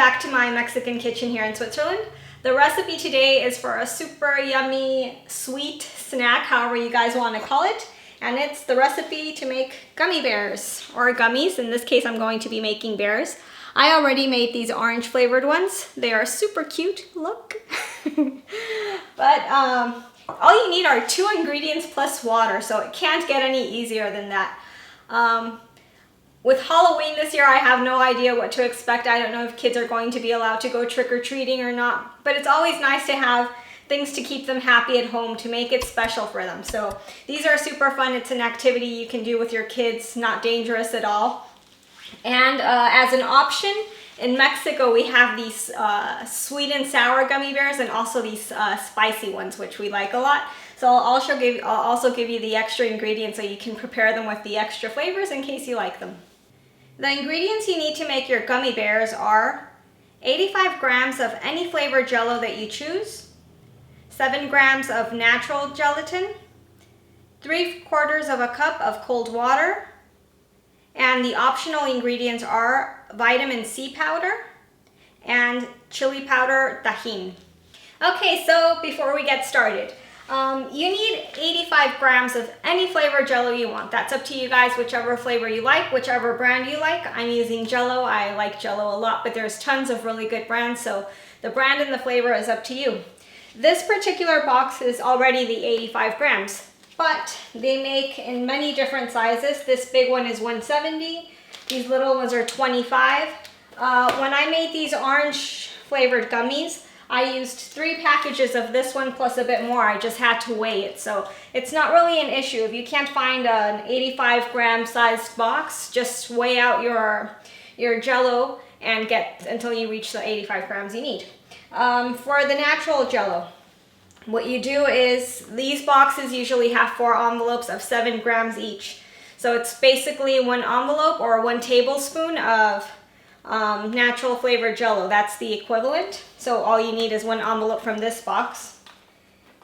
back to my Mexican kitchen here in Switzerland. The recipe today is for a super yummy sweet snack, however you guys want to call it. And it's the recipe to make gummy bears, or gummies. In this case, I'm going to be making bears. I already made these orange flavored ones. They are super cute, look. But all you need are 2 ingredients plus water, so it can't get any easier than that. With Halloween this year, I have no idea what to expect. I don't know if kids are going to be allowed to go trick-or-treating or not, but it's always nice to have things to keep them happy at home, to make it special for them. So these are super fun. It's an activity you can do with your kids, not dangerous at all. And as an option, in Mexico we have these sweet and sour gummy bears and also these spicy ones, which we like a lot. So I'll also give you the extra ingredients so you can prepare them with the extra flavors in case you like them. The ingredients you need to make your gummy bears are 85 grams of any flavor jello that you choose, 7 grams of natural gelatin, 3/4 of a cup of cold water, and the optional ingredients are vitamin C powder and chili powder tajin. Okay, so before we get started, you need 85 grams of any flavor jello you want. That's up to you guys, whichever flavor you like, whichever brand you like. I'm using jello. I like jello a lot, but there's tons of really good brands, so the brand and the flavor is up to you. This particular box is already the 85 grams, but they make in many different sizes. This big one is 170. These little ones are 25. When I made these orange flavored gummies, I used 3 packages of this one plus a bit more. I just had to weigh it, so it's not really an issue. If you can't find an 85 gram sized box, just weigh out your jello and get until you reach the 85 grams you need. For the natural jello, what you do is these boxes usually have 4 envelopes of 7 grams each. So it's basically 1 envelope or 1 tablespoon of natural flavored jello. That's the equivalent. So all you need is 1 envelope from this box.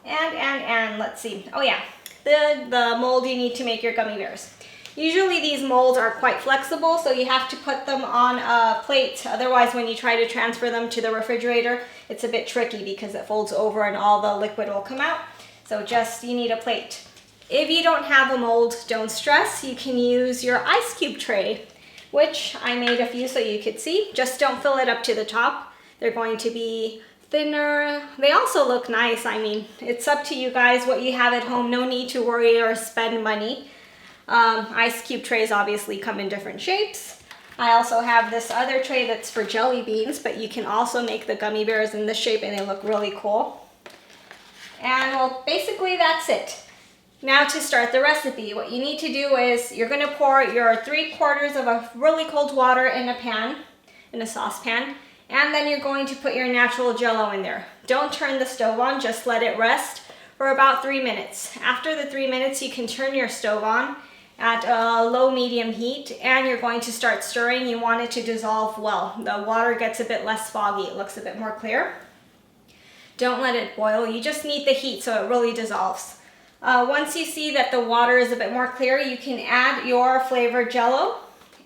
And let's see. Oh yeah, the mold you need to make your gummy bears. Usually these molds are quite flexible, so you have to put them on a plate. Otherwise, when you try to transfer them to the refrigerator, it's a bit tricky because it folds over and all the liquid will come out. So you need a plate. If you don't have a mold, don't stress. You can use your ice cube tray, which I made a few so you could see. Just don't fill it up to the top. They're going to be thinner. They also look nice. I mean, it's up to you guys what you have at home. No need to worry or spend money. Ice cube trays obviously come in different shapes. I also have this other tray that's for jelly beans, but you can also make the gummy bears in this shape and they look really cool. And well, basically that's it. Now to start the recipe, what you need to do is you're going to pour your 3/4 of a really cold water in a pan, in a saucepan, and then you're going to put your natural jello in there. Don't turn the stove on, just let it rest for about 3 minutes. After the 3 minutes, you can turn your stove on at a low-medium heat, and you're going to start stirring. You want it to dissolve well. The water gets a bit less foggy. It looks a bit more clear. Don't let it boil. You just need the heat so it really dissolves. Once you see that the water is a bit more clear, you can add your flavored jello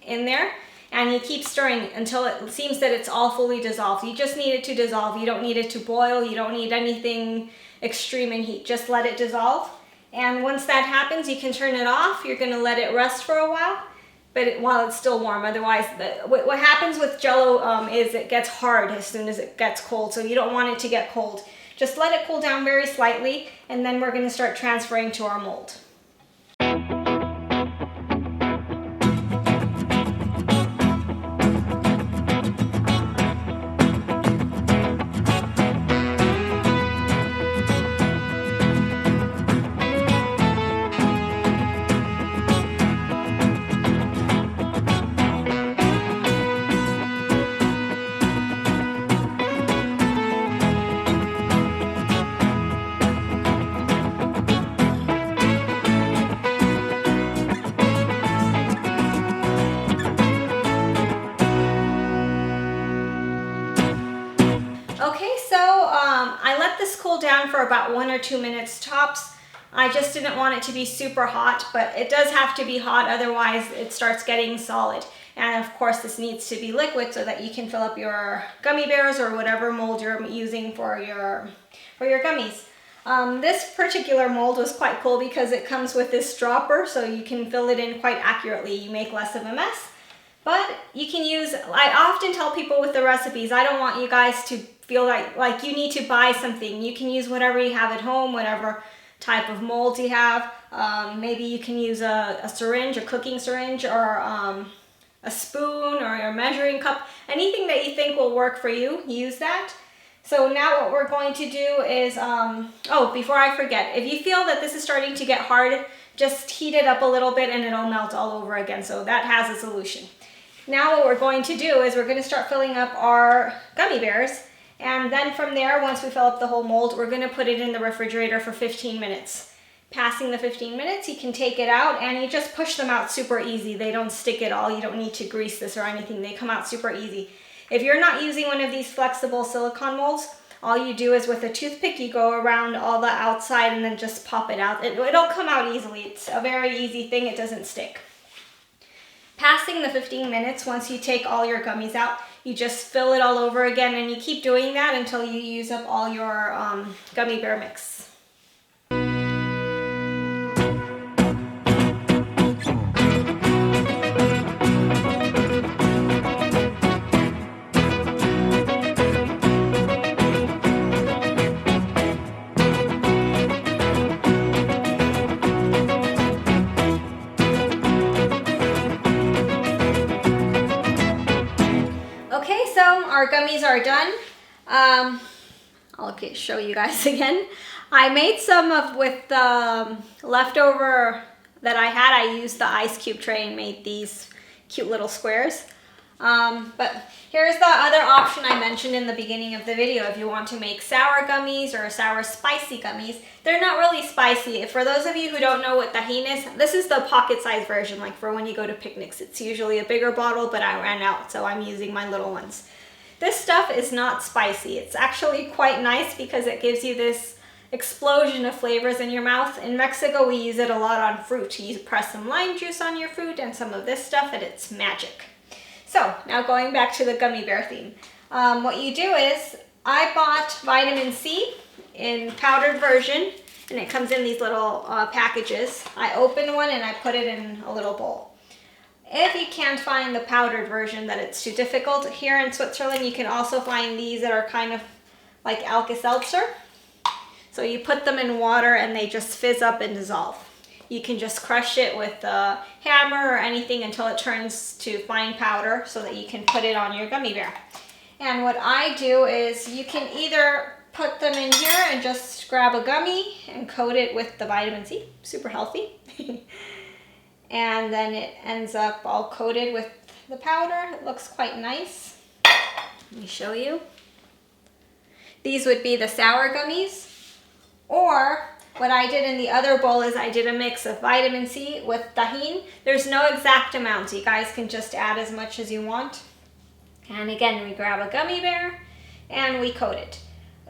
in there, and you keep stirring until it seems that it's all fully dissolved. You just need it to dissolve. You don't need it to boil. You don't need anything extreme in heat. Just let it dissolve. And once that happens, you can turn it off. You're going to let it rest for a while, but while it's still warm. Otherwise, what happens with jello is it gets hard as soon as it gets cold, so you don't want it to get cold. Just let it cool down very slightly, and then we're going to start transferring to our mold. I let this cool down for about 1 or 2 minutes tops. I just didn't want it to be super hot, but it does have to be hot, otherwise it starts getting solid. And of course, this needs to be liquid so that you can fill up your gummy bears or whatever mold you're using for your gummies. This particular mold was quite cool because it comes with this dropper, so you can fill it in quite accurately. You make less of a mess. But you can use, I often tell people with the recipes, I don't want you guys to feel like you need to buy something. You can use whatever you have at home, whatever type of mold you have. Maybe you can use a syringe, a cooking syringe, or a spoon or a measuring cup. Anything that you think will work for you, use that. So now what we're going to do is, oh, before I forget, if you feel that this is starting to get hard, just heat it up a little bit and it'll melt all over again. So that has a solution. Now what we're going to do is we're going to start filling up our gummy bears. And then from there, once we fill up the whole mold, we're going to put it in the refrigerator for 15 minutes. Passing the 15 minutes, you can take it out and you just push them out super easy. They don't stick at all. You don't need to grease this or anything. They come out super easy. If you're not using one of these flexible silicone molds, all you do is with a toothpick, you go around all the outside and then just pop it out. It'll come out easily. It's a very easy thing. It doesn't stick. Passing the 15 minutes, once you take all your gummies out, you just fill it all over again and you keep doing that until you use up all your gummy bear mix. Our gummies are done. I'll show you guys again. I made some with the leftover that I had. I used the ice cube tray and made these cute little squares. But here's the other option I mentioned in the beginning of the video. If you want to make sour gummies or sour spicy gummies, they're not really spicy. For those of you who don't know what tajin is, this is the pocket-sized version, like for when you go to picnics. It's usually a bigger bottle, but I ran out, so I'm using my little ones. This stuff is not spicy. It's actually quite nice because it gives you this explosion of flavors in your mouth. In Mexico, we use it a lot on fruit. You press some lime juice on your fruit and some of this stuff and it's magic. So now going back to the gummy bear theme. What you do is, I bought vitamin C in powdered version and it comes in these little packages. I opened one and I put it in a little bowl. If you can't find the powdered version, that it's too difficult, here in Switzerland you can also find these that are kind of like Alka-Seltzer. So you put them in water and they just fizz up and dissolve. You can just crush it with a hammer or anything until it turns to fine powder so that you can put it on your gummy bear. And what I do is you can either put them in here and just grab a gummy and coat it with the vitamin C, super healthy. And then it ends up all coated with the powder. It looks quite nice. Let me show you. These would be the sour gummies. Or what I did in the other bowl is I did a mix of vitamin C with tajin. There's no exact amount. You guys can just add as much as you want. And again, we grab a gummy bear and we coat it.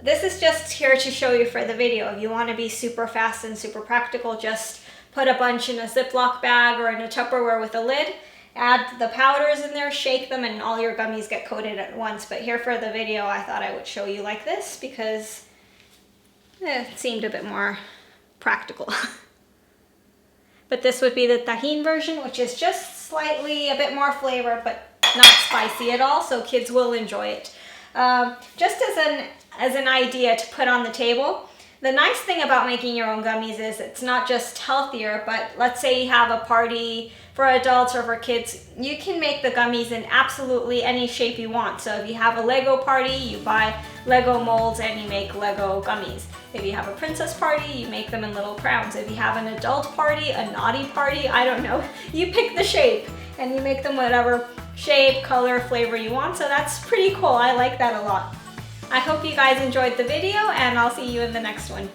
This is just here to show you for the video. If you want to be super fast and super practical, just put a bunch in a Ziploc bag or in a Tupperware with a lid. Add the powders in there, shake them, and all your gummies get coated at once. But here for the video, I thought I would show you like this because it seemed a bit more practical. But this would be the tajin version, which is just slightly a bit more flavor, but not spicy at all, so kids will enjoy it. Just as an idea to put on the table, the nice thing about making your own gummies is it's not just healthier, but let's say you have a party for adults or for kids, you can make the gummies in absolutely any shape you want. So if you have a Lego party, you buy Lego molds and you make Lego gummies. If you have a princess party, you make them in little crowns. If you have an adult party, a naughty party, I don't know, you pick the shape and you make them whatever shape, color, flavor you want. So that's pretty cool. I like that a lot. I hope you guys enjoyed the video and I'll see you in the next one.